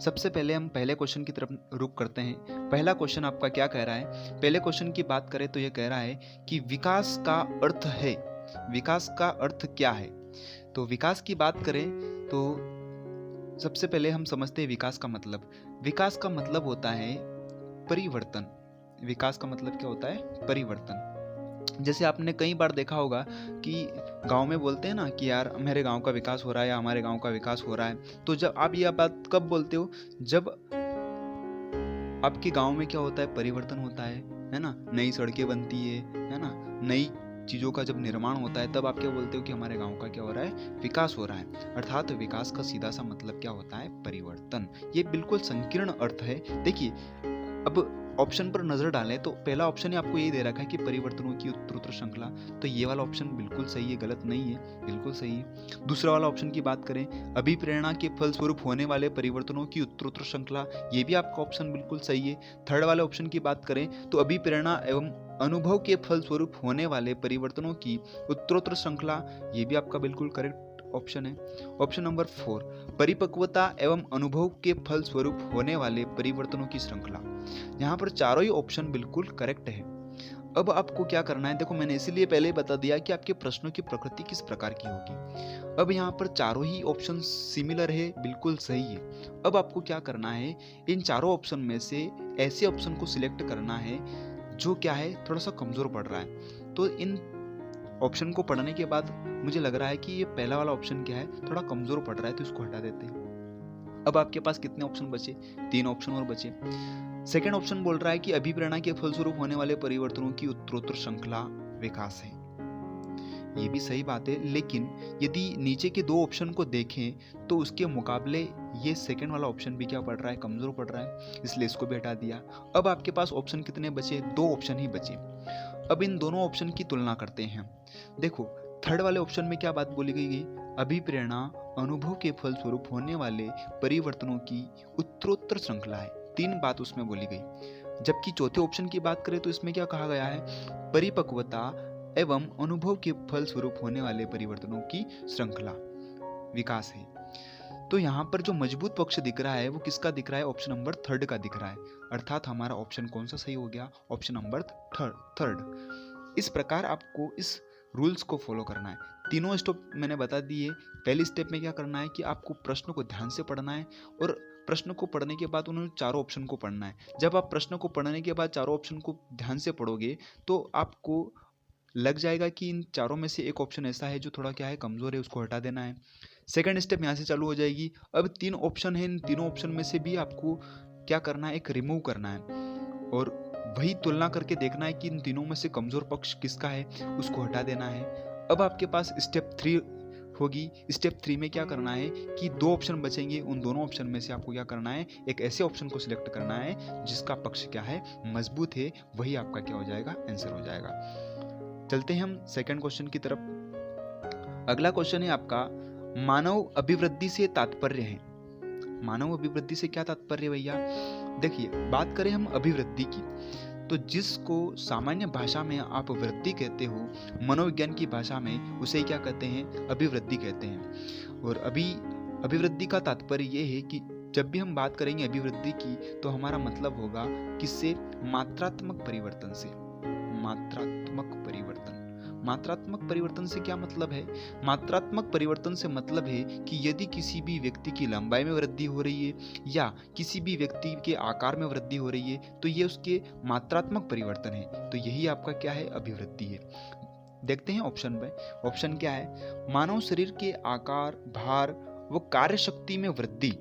सबसे पहले हम पहले क्वेश्चन की तरफ रुख करते हैं। पहला क्वेश्चन आपका क्या कह रहा है? पहले क्वेश्चन की बात करें तो ये कह रहा है कि विकास का अर्थ है। विकास का अर्थ क्या है? तो विकास की बात करें तो सबसे पहले हम समझते हैं विकास का मतलब। विकास का मतलब होता है परिवर्तन। विकास का मतलब क्या होता है? परिवर्तन। जैसे आपने कई बार देखा होगा कि गांव में बोलते हैं ना कि यार मेरे गांव का विकास हो रहा है या हमारे गांव का विकास हो रहा है। तो जब आप यह बात कब बोलते हो? जब आपके गांव में क्या होता है? परिवर्तन होता है ना? नई सड़कें बनती है ना? नई चीज़ों का जब निर्माण होता है तब आप क्या बोलते हो कि हमारे गांव का क्या हो रहा है? विकास हो रहा है। अर्थात विकास का सीधा सा मतलब क्या होता है? परिवर्तन। ये बिल्कुल संकीर्ण अर्थ है। देखिए, अब ऑप्शन पर नजर डालें तो पहला ऑप्शन ही आपको यही दे रखा है कि परिवर्तनों की उत्तरोत्तर श्रृंखला। तो ये वाला ऑप्शन बिल्कुल सही है, गलत नहीं है, बिल्कुल सही है। दूसरा वाला ऑप्शन की बात करें, अभिप्रेरणा के फलस्वरूप होने वाले परिवर्तनों की उत्तरोत्तर श्रृंखला, ये भी आपका ऑप्शन बिल्कुल सही है। थर्ड वाले ऑप्शन की बात करें तो अभिप्रेरणा एवं अनुभव के फलस्वरूप होने वाले परिवर्तनों की उत्तरोत्तर श्रृंखला, ये भी आपका बिल्कुल करेक्ट ऑप्शन है। ऑप्शन नंबर 4, परिपक्वता एवं अनुभव के फलस्वरूप होने वाले परिवर्तनों की श्रृंखला। यहाँ पर चारों ही ऑप्शन बिल्कुल करेक्ट है। अब आपको क्या करना है? देखो, मैंने इसीलिए पहले ही बता दिया कि आपके प्रश्नों की प्रकृति किस प्रकार की होगी। अब यहाँ पर चारों ही ऑप्शन सिमिलर है, बिल्कुल सही है। अब आपको क्या करना है? इन चारों ऑप्शन में से ऐसे ऑप्शन को सिलेक्ट करना है जो क्या है, थोड़ा सा कमजोर पड़ रहा है। तो इन ऑप्शन को पढ़ने के बाद मुझे लग रहा है कि ये पहला वाला ऑप्शन क्या है, थोड़ा कमजोर पड़ रहा है, तो इसको हटा देते हैं। अब आपके पास कितने ऑप्शन बचे? 3 ऑप्शन और बचे। सेकेंड ऑप्शन बोल रहा है कि अभिप्रेरणा के फलस्वरूप होने वाले परिवर्तनों की उत्तरोत्तर श्रृंखला विकास है। ये भी सही बात है, लेकिन यदि नीचे के 2 ऑप्शन को देखें तो उसके मुकाबले ये सेकेंड वाला ऑप्शन भी क्या पड़ रहा है? कमजोर पड़ रहा है, इसलिए इसको भी हटा दिया। अब आपके पास ऑप्शन कितने बचे? 2 ऑप्शन ही बचे। अब इन दोनों ऑप्शन की तुलना करते हैं। देखो, थर्ड वाले ऑप्शन में क्या बात बोली गई? अभिप्रेरणा अनुभव के फलस्वरूप होने वाले परिवर्तनों की उत्तरोत्तर श्रृंखला है। 3 बात उसमें बोली गई। जबकि चौथे ऑप्शन की बात करें तो इसमें क्या कहा गया है? परिपक्वता एवं अनुभव के फलस्वरूप होने वाले परिवर्तनों की श्रृंखला विकास है। तो यहाँ पर जो मजबूत पक्ष दिख रहा है वो किसका दिख रहा है? ऑप्शन नंबर 3 का दिख रहा है। अर्थात हमारा ऑप्शन कौन सा सही हो गया? Option number 3। इस प्रकार आपको इस रूल्स को फॉलो करना है। तीनों स्टेप मैंने बता दिए। पहली स्टेप में क्या करना है कि आपको प्रश्न को ध्यान से पढ़ना है और प्रश्न को पढ़ने के बाद उन्होंने चारों ऑप्शन को पढ़ना है। जब आप प्रश्न को पढ़ने के बाद चारों ऑप्शन को ध्यान से पढ़ोगे तो आपको लग जाएगा कि इन चारों में से एक ऑप्शन ऐसा है जो थोड़ा क्या है, कमजोर है, उसको हटा देना है। सेकंड स्टेप यहाँ से चालू हो जाएगी। अब 3 ऑप्शन है, इन तीनों ऑप्शन में से भी आपको क्या करना है? एक रिमूव करना है और वही तुलना करके देखना है कि इन तीनों में से कमजोर पक्ष किसका है, उसको हटा देना है। अब आपके पास स्टेप 3 होगी। स्टेप 3 में क्या करना है कि 2 ऑप्शन बचेंगे, उन दोनों ऑप्शन में से आपको क्या करना है? एक ऐसे ऑप्शन को सिलेक्ट करना है जिसका पक्ष क्या है? मजबूत है, वही आपका क्या हो जाएगा? आंसर हो जाएगा। चलते हैं हम सेकंड क्वेश्चन की तरफ। अगला क्वेश्चन है आपका, मानव अभिवृद्धि से तात्पर्य है। मानव अभिवृद्धि से क्या तात्पर्य भैया? देखिए, बात करें हम अभिवृद्धि की तो जिसको सामान्य भाषा में आप वृद्धि कहते हो, मनोविज्ञान की भाषा में उसे क्या कहते हैं? अभिवृद्धि कहते हैं। और अभिवृद्धि का तात्पर्य यह है कि जब भी हम बात करेंगे अभिवृद्धि की तो हमारा मतलब होगा किससे? मात्रात्मक परिवर्तन से। मात्रात्मक परिवर्तन। मात्रात्मक परिवर्तन से क्या मतलब है? मात्रात्मक परिवर्तन से मतलब है कि यदि किसी भी व्यक्ति की लंबाई में वृद्धि हो रही है या किसी भी व्यक्ति के आकार में वृद्धि हो रही है तो ये उसके मात्रात्मक परिवर्तन है। तो यही आपका क्या है? अभिवृद्धि है। देखते हैं ऑप्शन में। ऑप्शन क्या है? मानव शरीर के आकार, भार व कार्य शक्ति में वृद्धि।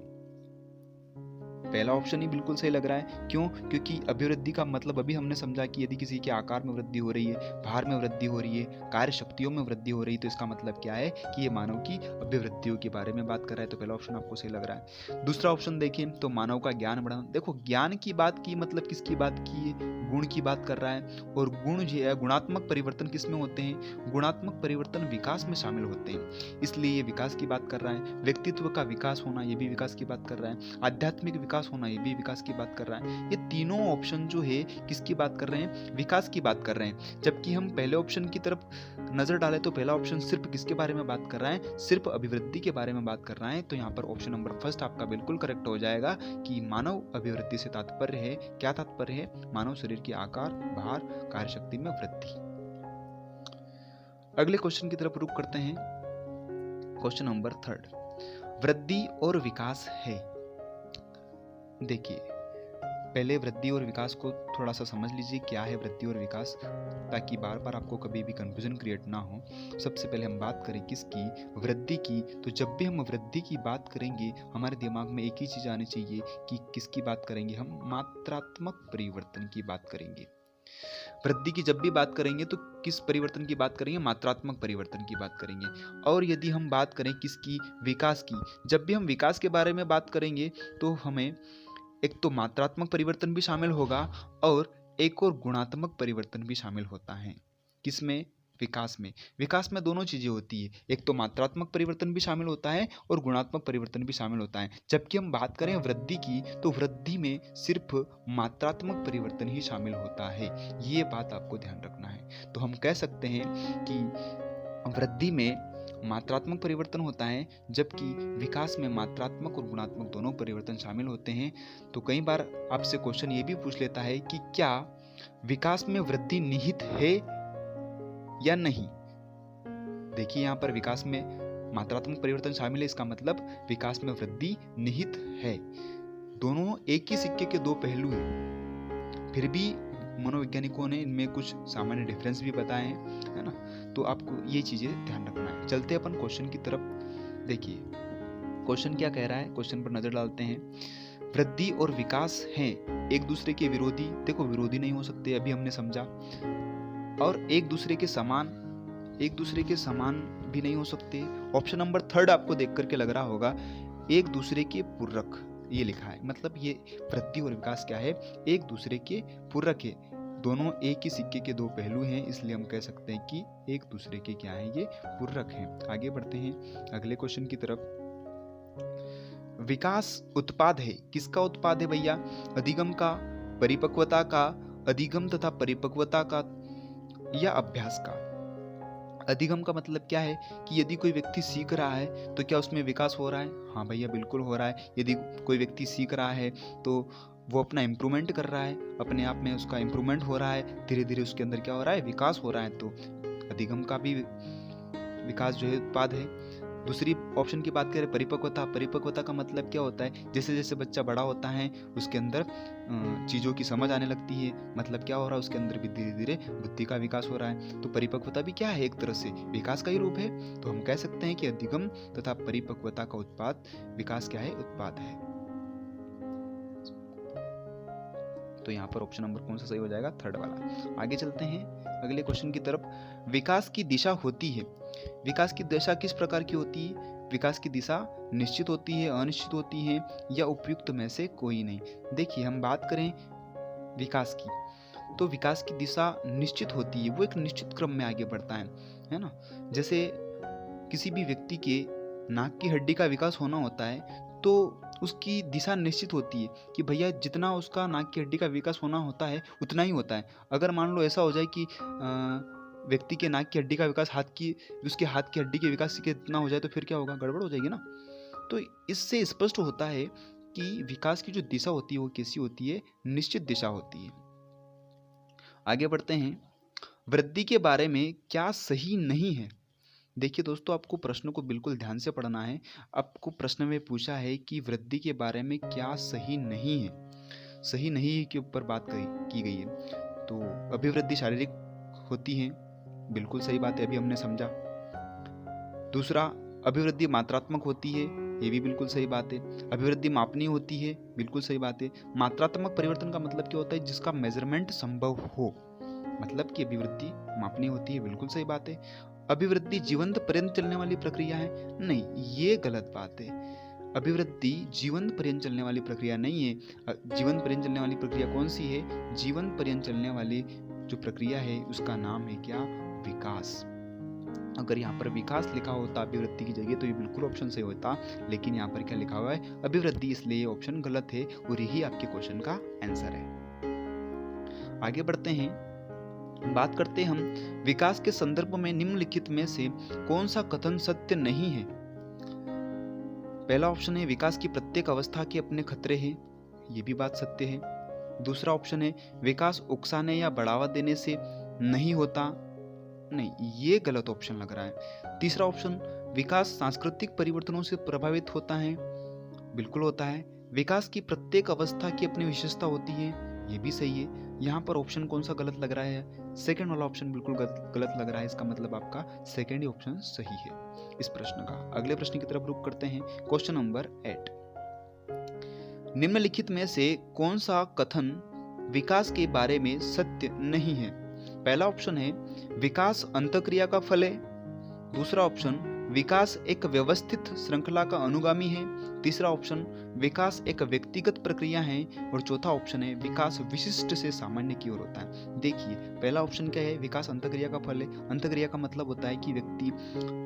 पहला ऑप्शन ही बिल्कुल सही लग रहा है। क्यों? क्योंकि अभिवृद्धि का मतलब अभी हमने समझा कि यदि किसी के आकार में वृद्धि हो रही है, भार में वृद्धि हो रही है, कार्य शक्तियों में वृद्धि हो रही है, तो इसका मतलब क्या है कि ये मानव की अभिवृद्धियों के बारे में बात कर रहा है। तो पहला ऑप्शन आपको सही लग रहा है। दूसरा ऑप्शन देखिए तो मानव का ज्ञान बढ़ाना। देखो, ज्ञान की बात की मतलब किसकी बात की है? गुण की बात कर रहा है। और गुण जो है, गुणात्मक परिवर्तन किस में होते हैं? गुणात्मक परिवर्तन विकास में शामिल होते हैं, इसलिए ये विकास की बात कर रहा है। व्यक्तित्व का विकास होना, ये भी विकास की बात कर रहा है। आध्यात्मिक विकास विकास होना, ये भी विकास की बात कर रहा है। ये तीनों ऑप्शन जो है किसकी बात कर रहे हैं? विकास की बात कर रहे हैं। जबकि हम पहले ऑप्शन की तरफ नजर डालें तो पहला ऑप्शन सिर्फ किसके बारे में बात कर रहा है? सिर्फ अभिवृद्धि के बारे में बात कर रहा है। तो यहाँ पर ऑप्शन नंबर फर्स्ट आपका बिल्कुल करेक्ट हो जाएगा कि मानव अभिवृद्धि से तात्पर्य है, क्या तात्पर्य है? मानव शरीर के आकार, भार, कार्यशक्ति में वृद्धि। अगले क्वेश्चन की तरफ रुख करते हैं। क्वेश्चन नंबर थर्ड, वृद्धि और विकास है। देखिए, पहले वृद्धि और विकास को थोड़ा सा समझ लीजिए, क्या है वृद्धि और विकास, ताकि बार बार आपको कभी भी कंफ्यूजन क्रिएट ना हो। सबसे पहले हम बात करें किसकी? वृद्धि की। तो जब भी हम वृद्धि की बात करेंगे हमारे दिमाग में एक ही चीज आनी चाहिए कि किसकी बात करेंगे हम? मात्रात्मक परिवर्तन की बात करेंगे। वृद्धि की जब भी बात करेंगे तो किस परिवर्तन की बात करेंगे? मात्रात्मक परिवर्तन की बात करेंगे। और यदि हम बात करें किसकी? विकास की। जब भी हम विकास के बारे में बात करेंगे तो हमें एक तो मात्रात्मक परिवर्तन भी शामिल होगा और एक और गुणात्मक परिवर्तन भी शामिल होता है। किसमें? विकास में। विकास में दोनों चीजें होती है, एक तो मात्रात्मक परिवर्तन भी शामिल होता है और गुणात्मक परिवर्तन भी शामिल होता है। जबकि हम बात करें वृद्धि की तो वृद्धि में सिर्फ मात्रात्मक परिवर्तन ही शामिल होता है। ये बात आपको ध्यान रखना है। तो हम कह सकते हैं कि वृद्धि में मात्रात्मक परिवर्तन होता है, जबकि विकास में मात्रात्मक और गुणात्मक दोनों परिवर्तन शामिल होते हैं। तो कई बार आपसे क्वेश्चन ये भी पूछ लेता है कि क्या विकास में वृद्धि निहित है या नहीं। देखिए, यहाँ पर विकास में मात्रात्मक परिवर्तन शामिल है, इसका मतलब विकास में वृद्धि निहित है। दोनों एक ही सिक्के के दो पहलू हैं। फिर भी मनोवैज्ञानिकों ने इनमें कुछ सामान्य डिफरेंस भी बताए हैं, है ना। तो आपको ये चीजें ध्यान रखना है। चलते अपन क्वेश्चन की तरफ। देखिए, क्वेश्चन क्या कह रहा है, क्वेश्चन पर नजर डालते हैं। वृद्धि और विकास हैं एक दूसरे के विरोधी। देखो, विरोधी नहीं हो सकते, अभी हमने समझा। और एक दूसरे के समान भी नहीं हो सकते। ऑप्शन नंबर थर्ड आपको देख करके लग रहा होगा एक दूसरे के पूरक, ये लिखा है। मतलब ये वृद्धि और विकास क्या है? एक दूसरे के पूरक है। दोनों एक ही सिक्के के दो पहलू हैं, इसलिए हम कह सकते हैं कि एक दूसरे के क्या है? ये पूरक हैं। आगे बढ़ते हैं अगले क्वेश्चन की तरफ। विकास उत्पाद है। किसका उत्पाद है भैया? अधिगम का, परिपक्वता का, अधिगम तथा परिपक्वता का या अभ्यास का। अधिगम का मतलब क्या है कि यदि कोई व्यक्ति सीख रहा है तो क्या उसमें विकास हो रहा है? हाँ भैया, बिल्कुल हो रहा है। यदि कोई व्यक्ति सीख रहा है तो वो अपना इम्प्रूवमेंट कर रहा है, अपने आप में उसका इम्प्रूवमेंट हो रहा है, धीरे धीरे उसके अंदर क्या हो रहा है? विकास हो रहा है। तो अधिगम का भी विकास जो है उत्पाद है। दूसरी ऑप्शन की बात करें, परिपक्वता। परिपक्वता का मतलब क्या होता है? जैसे जैसे बच्चा बड़ा होता है उसके अंदर चीज़ों की समझ आने लगती है। मतलब क्या हो रहा है? उसके अंदर भी धीरे धीरे बुद्धि का विकास हो रहा है। तो परिपक्वता भी क्या है? एक तरह से विकास का ही रूप है। तो हम कह सकते हैं कि अधिगम तथा परिपक्वता का उत्पाद विकास क्या है? उत्पाद है। तो यहाँ पर ऑप्शन नंबर कौन सा सही हो जाएगा? थर्ड वाला। आगे चलते हैं अगले क्वेश्चन की तरफ। विकास की दिशा होती है। विकास की दिशा किस प्रकार की होती है? विकास की दिशा निश्चित होती है, अनिश्चित होती है या उपयुक्त में से कोई नहीं। देखिए, हम बात करें विकास की तो विकास की दिशा निश्चित होती है। वो एक निश्चित क्रम में आगे बढ़ता है ना। जैसे किसी भी व्यक्ति के नाक की हड्डी का विकास होना होता है तो उसकी दिशा निश्चित होती है कि भैया जितना उसका नाक की हड्डी का विकास होना होता है उतना ही होता है। अगर मान लो ऐसा हो जाए कि व्यक्ति के नाक की हड्डी का विकास उसके हाथ की हड्डी के विकास के इतना हो जाए तो फिर क्या होगा? गड़बड़ हो जाएगी ना। तो इससे स्पष्ट होता है कि विकास की जो दिशा होती है वो कैसी होती है? निश्चित दिशा होती है। आगे बढ़ते हैं। वृद्धि के बारे में क्या सही नहीं है? देखिए दोस्तों, आपको प्रश्न को बिल्कुल ध्यान से पढ़ना है। आपको प्रश्न में पूछा है कि वृद्धि के बारे में क्या सही नहीं है। सही नहीं के ऊपर बात की गई है। तो अभिवृद्धि शारीरिक होती है, बिल्कुल सही बात है, अभी हमने समझा। दूसरा, अभिवृद्धि मात्रात्मक होती है, ये भी बिल्कुल सही बात है। अभिवृद्धि मापनीय होती है, बिल्कुल सही बात है। मात्रात्मक परिवर्तन का मतलब क्या होता है? जिसका मेजरमेंट संभव हो, मतलब कि अभिवृद्धि मापनीय होती है, बिल्कुल सही बात है। अभिवृद्धि जीवंत पर्यंत चलने वाली प्रक्रिया है, नहीं, ये गलत बात है। अभिवृद्धि जीवन पर्यंत चलने वाली प्रक्रिया नहीं है। जीवन पर्यंत चलने वाली प्रक्रिया कौन सी है? जीवन पर्यंत चलने वाली जो प्रक्रिया है उसका नाम है क्या? विकास। अगर यहाँ पर विकास लिखा होता अभिवृद्धि की जगह तो ये बिल्कुल ऑप्शन सही होता, लेकिन यहाँ पर क्या लिखा हुआ है अभिवृद्धि, इसलिए ये ऑप्शन गलत है और यही आपके क्वेश्चन का आंसर है। आगे बढ़ते हैं, बात करते हैं हम विकास के संदर्भ में निम्नलिखित में से कौन सा कथन सत्य नहीं है। पहला ऑप्शन है विकास की प्रत्येक अवस्था के अपने खतरे हैं, ये भी बात सत्य है। दूसरा ऑप्शन है विकास उकसाने या बढ़ावा देने से नहीं होता, नहीं ये गलत ऑप्शन लग रहा है। तीसरा ऑप्शन विकास सांस्कृतिक परिवर्तनों से प्रभावित होता है, बिल्कुल होता है। विकास की प्रत्येक अवस्था की अपनी विशेषता होती है, ये भी सही है। यहाँ पर ऑप्शन कौन सा गलत लग रहा है, सेकंड वाला ऑप्शन बिल्कुल गलत लग रहा है, इसका मतलब आपका सेकंड ही ऑप्शन सही है इस प्रश्न का। अगले प्रश्न की तरफ रुख करते हैं, क्वेश्चन नंबर 8। निम्नलिखित में से कौन सा कथन विकास के बारे में सत्य नहीं है। पहला ऑप्शन है विकास अंतःक्रिया का फल है। दूसरा ऑप्शन विकास एक व्यवस्थित श्रृंखला का अनुगामी है। तीसरा ऑप्शन विकास एक व्यक्तिगत प्रक्रिया है और चौथा ऑप्शन है विकास विशिष्ट से सामान्य की ओर होता है। देखिए पहला ऑप्शन क्या है, विकास अंतःक्रिया का फल है। अंतःक्रिया का मतलब होता है कि व्यक्ति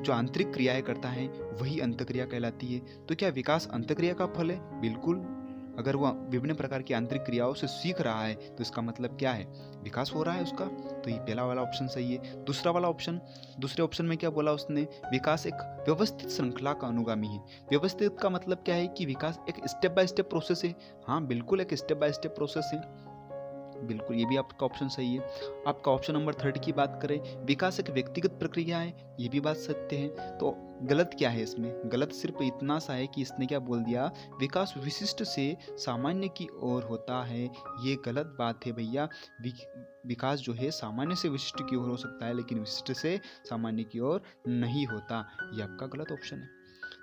जो आंतरिक क्रियाएं करता है वही अंतःक्रिया कहलाती है। तो क्या विकास अंतःक्रिया का फल है? बिल्कुल। अगर वह विभिन्न प्रकार की आंतरिक क्रियाओं से सीख रहा है तो इसका मतलब क्या है, विकास हो रहा है उसका। तो ये पहला वाला ऑप्शन सही है। दूसरा वाला ऑप्शन, दूसरे ऑप्शन में क्या बोला उसने, विकास एक व्यवस्थित श्रृंखला का अनुगामी है। व्यवस्थित का मतलब क्या है कि विकास एक स्टेप बाय स्टेप प्रोसेस है। हाँ बिल्कुल एक स्टेप बाय स्टेप प्रोसेस है, बिल्कुल ये भी आपका ऑप्शन सही है। आपका ऑप्शन नंबर 3 की बात करें, विकास एक व्यक्तिगत प्रक्रिया है, ये भी बात सत्य है। तो गलत क्या है इसमें, गलत सिर्फ इतना सा है कि इसने क्या बोल दिया, विकास विशिष्ट से सामान्य की ओर होता है। ये गलत बात है भैया। विकास जो है सामान्य से विशिष्ट की ओर हो सकता है, लेकिन विशिष्ट से सामान्य की ओर नहीं होता। ये आपका गलत ऑप्शन है।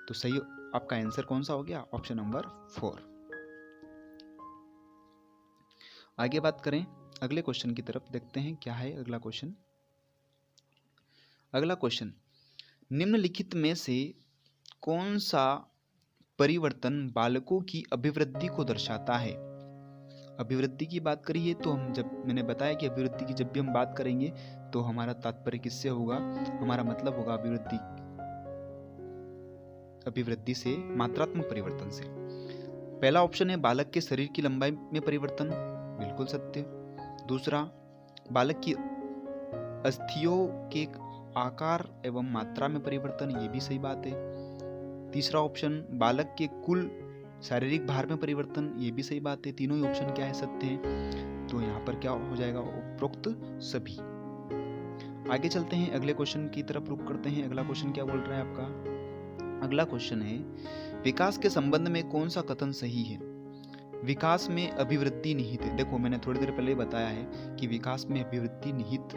तो सही आपका आंसर कौन सा हो गया, ऑप्शन नंबर 4। आगे बात करें अगले क्वेश्चन की तरफ, देखते हैं क्या है अगला क्वेश्चन। अगला क्वेश्चन, निम्नलिखित में से कौन सा परिवर्तन बालकों की अभिवृद्धि को दर्शाता है। अभिवृद्धि की बात करिए तो हम जब मैंने बताया कि अभिवृद्धि की जब भी हम बात करेंगे तो हमारा तात्पर्य किससे होगा, हमारा मतलब होगा अभिवृद्धि से मात्रात्मक परिवर्तन से। पहला ऑप्शन है बालक के शरीर की लंबाई में परिवर्तन, बिल्कुल सत्य। दूसरा बालक की अस्थियों के आकार एवं मात्रा में परिवर्तन, ये भी सही बात है। तीसरा ऑप्शन बालक के कुल शारीरिक भार में परिवर्तन, ये भी सही बात है। तीनों ही ऑप्शन क्या है, सत्य है। तो यहाँ पर क्या हो जाएगा, उपरोक्त सभी। आगे चलते हैं अगले क्वेश्चन की तरफ रुख करते हैं। अगला क्वेश्चन क्या बोल रहा है आपका, अगला क्वेश्चन है विकास के संबंध में कौन सा कथन सही है। विकास में अभिवृद्धि निहित है। देखो मैंने थोड़ी देर पहले बताया है कि विकास में अभिवृद्धि निहित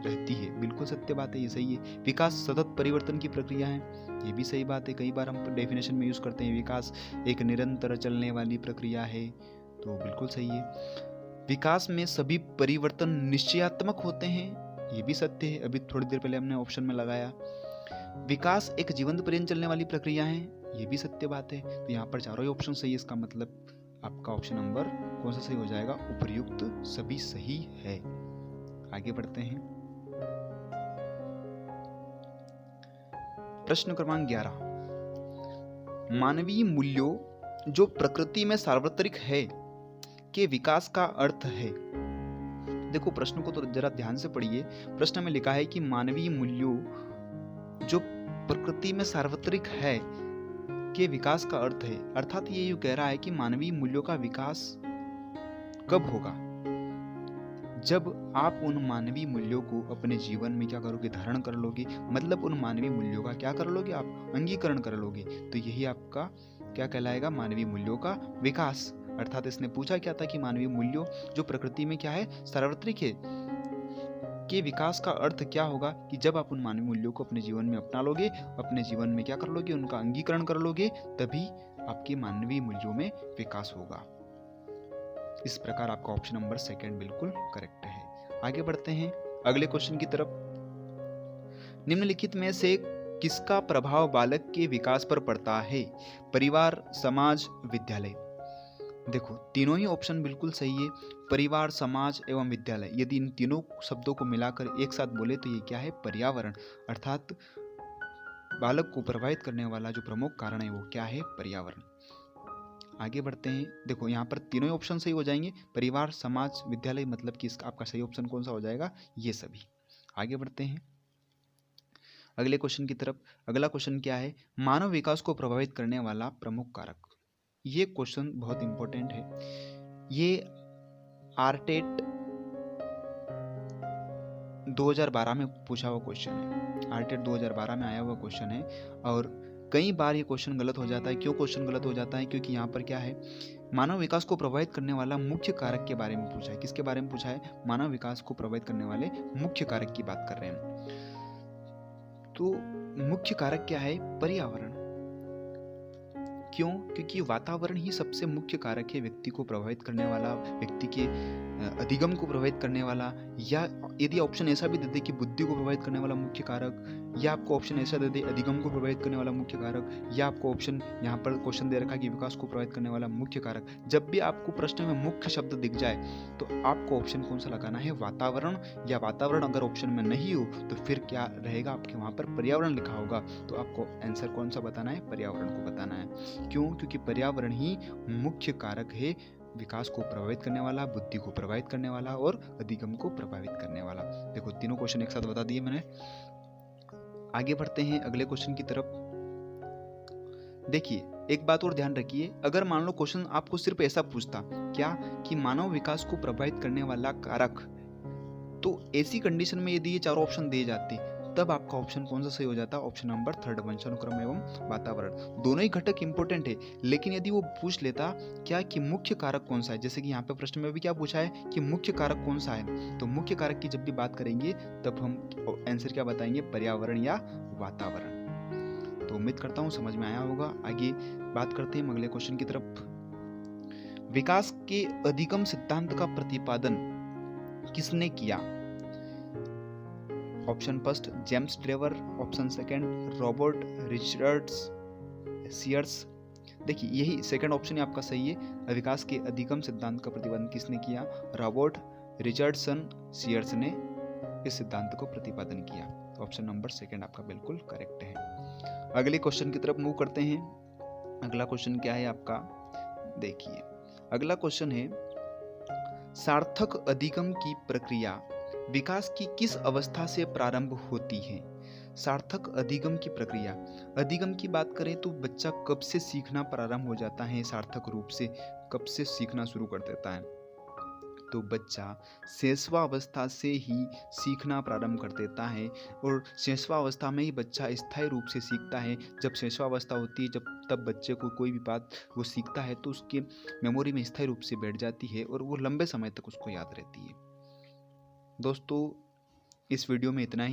रहती है, बिल्कुल सत्य बात है, ये सही है। विकास सतत परिवर्तन की प्रक्रिया है, ये भी सही बात है। कई बार हम डेफिनेशन में यूज करते हैं विकास एक निरंतर चलने वाली प्रक्रिया है, तो बिल्कुल सही है। विकास में सभी परिवर्तन निश्चयात्मक होते हैं, ये भी सत्य है, अभी थोड़ी देर पहले हमने ऑप्शन में लगाया। विकास एक जीवन पर्यंत चलने वाली प्रक्रिया है, ये भी सत्य बात है। तो यहाँ पर चारों ही ऑप्शन सही है, इसका मतलब आपका ऑप्शन नंबर कौन सा सही हो जाएगा, उपर्युक्त सभी सही है। आगे बढ़ते हैं, प्रश्न क्रमांक 11, मानवीय मूल्यों जो प्रकृति में सार्वत्रिक है के विकास का अर्थ है। देखो प्रश्न को तो जरा ध्यान से पढ़िए। प्रश्न में लिखा है कि मानवीय मूल्यों जो प्रकृति में सार्वत्रिक है के विकास का अर्थ है, अर्थात ये यूं कह रहा है कि मानवीय मूल्यों का विकास कब होगा, जब आप उन मानवीय मूल्यों को अपने जीवन में क्या करोगे, धारण कर लोगे, मतलब उन मानवीय मूल्यों का क्या कर लोगे, आप अंगीकरण कर लोगे। तो यही आपका क्या कहलाएगा, मानवीय मूल्यों का विकास। अर्थात इसने पूछा क्या था कि मानवीय मूल्यों जो प्रकृति में क्या है, सार्वत्रिक है, के विकास का अर्थ क्या होगा कि जब आप उन मानवीय मूल्यों को अपने जीवन में अपना लोगे, अपने जीवन में क्या कर लोगे, उनका अंगीकरण कर लोगे, तभी आपके मानवीय मूल्यों में विकास होगा। इस प्रकार आपका ऑप्शन नंबर 2 बिल्कुल करेक्ट है। आगे बढ़ते हैं अगले क्वेश्चन की तरफ। निम्नलिखित में से किसका प्रभाव बालक के विकास पर पड़ता है, परिवार, समाज, विद्यालय। देखो तीनों ही ऑप्शन बिल्कुल सही है। परिवार, समाज एवं विद्यालय, यदि इन तीनों शब्दों को मिलाकर एक साथ बोले तो ये क्या है? पर्यावरण। अर्थात बालक को प्रभावित करने वाला जो प्रमुख कारण है वो क्या है? पर्यावरण। आगे बढ़ते हैं। देखो यहाँ पर तीनों ही ऑप्शन सही हो जाएंगे, परिवार, समाज, विद्यालय, मतलब कि इसका आपका सही ऑप्शन कौन सा हो जाएगा? ये सभी। आगे बढ़ते हैं अगले क्वेश्चन की तरफ। अगला क्वेश्चन क्या है? मानव विकास को प्रभावित करने वाला प्रमुख कारक। ये क्वेश्चन बहुत इंपॉर्टेंट है। ये आरटेट 2012 में पूछा हुआ क्वेश्चन है। आरटेट 2012 में आया हुआ क्वेश्चन है और कई बार ये क्वेश्चन गलत हो जाता है। क्यों क्वेश्चन गलत हो जाता है? क्योंकि यहाँ पर क्या है, मानव विकास को प्रभावित करने वाला मुख्य कारक के बारे में पूछा है। किसके बारे में पूछा है? मानव विकास को प्रभावित करने वाले मुख्य कारक की बात कर रहे हैं। तो मुख्य कारक क्या है? पर्यावरण। क्यों? क्योंकि वातावरण ही सबसे मुख्य कारक है व्यक्ति को प्रभावित करने वाला, व्यक्ति के अधिगम को प्रभावित करने वाला। या यदि ऑप्शन ऐसा भी दे दे कि बुद्धि को प्रभावित करने वाला मुख्य कारक, या आपको ऑप्शन ऐसा दे दे अधिगम को प्रभावित करने वाला मुख्य कारक, या आपको ऑप्शन यहाँ पर क्वेश्चन दे रखा कि विकास को प्रभावित करने वाला मुख्य कारक, जब भी आपको प्रश्न में मुख्य शब्द दिख जाए तो आपको ऑप्शन कौन सा लगाना है? वातावरण। या वातावरण अगर ऑप्शन में नहीं हो तो फिर क्या रहेगा? आपके वहाँ पर पर्यावरण लिखा होगा, तो आपको आंसर कौन सा बताना है? पर्यावरण को बताना है। क्यों? क्योंकि पर्यावरण ही मुख्य कारक है विकास को प्रभावित करने वाला, बुद्धि को प्रभावित करने वाला और अधिगम को प्रभावित करने वाला। देखो तीनों क्वेश्चन एक साथ बता दिए मैंने। आगे बढ़ते हैं अगले क्वेश्चन की तरफ। देखिए एक बात और ध्यान रखिए, अगर मान लो क्वेश्चन आपको सिर्फ ऐसा पूछता क्या कि मानव विकास को प्रभावित करने वाला कारक, तो ऐसी कंडीशन में यदि ये चारों ऑप्शन दिए जाते तब आपका ऑप्शन कौन सा सही हो जाता? ऑप्शन नंबर 3, वंशानुक्रम एवं वातावरण। दोनों ही घटक इंपॉर्टेंट है, लेकिन यदि वो पूछ लेता क्या कि मुख्य कारक कौन सा है, जैसे कि यहाँ पे प्रश्न में भी क्या पूछा है कि मुख्य कारक कौन सा है, तो मुख्य कारक की जब भी बात करेंगे तब हम आंसर क्या बताएंगे? पर्यावरण या वातावरण। तो उम्मीद करता हूँ समझ में आया होगा। आगे बात करते हैं अगले क्वेश्चन की तरफ। विकास के अधिगम सिद्धांत का प्रतिपादन किसने किया? Option first James Trevor, option second Robert Richards Sears. देखिए यही सेकंड ऑप्शन ही आपका सही है। विकास के अधिगम सिद्धांत का प्रतिपादन किसने किया? रॉबर्ट रिचर्डसन सीयर्स ने इस सिद्धांत को प्रतिपादन किया। ऑप्शन नंबर सेकंड आपका बिल्कुल करेक्ट है। अगले क्वेश्चन की तरफ मूव करते हैं। अगला क्वेश्चन क्या है आपका? देखिए अगला क्वेश्चन है, सार्थक अधिगम की प्रक्रिया विकास की किस अवस्था से प्रारंभ होती है? सार्थक अधिगम की प्रक्रिया, अधिगम की बात करें तो बच्चा कब से सीखना प्रारंभ हो जाता है? सार्थक रूप से कब से सीखना शुरू कर देता है? तो बच्चा शैशवा अवस्था से ही सीखना प्रारंभ कर देता है और शैशवा अवस्था में ही बच्चा स्थायी रूप से सीखता है। जब शैशवा अवस्था होती है तब बच्चे को कोई भी बात वो सीखता है तो उसके मेमोरी में स्थायी रूप से बैठ जाती है और वो लंबे समय तक उसको याद रहती है। दोस्तों इस वीडियो में इतना ही।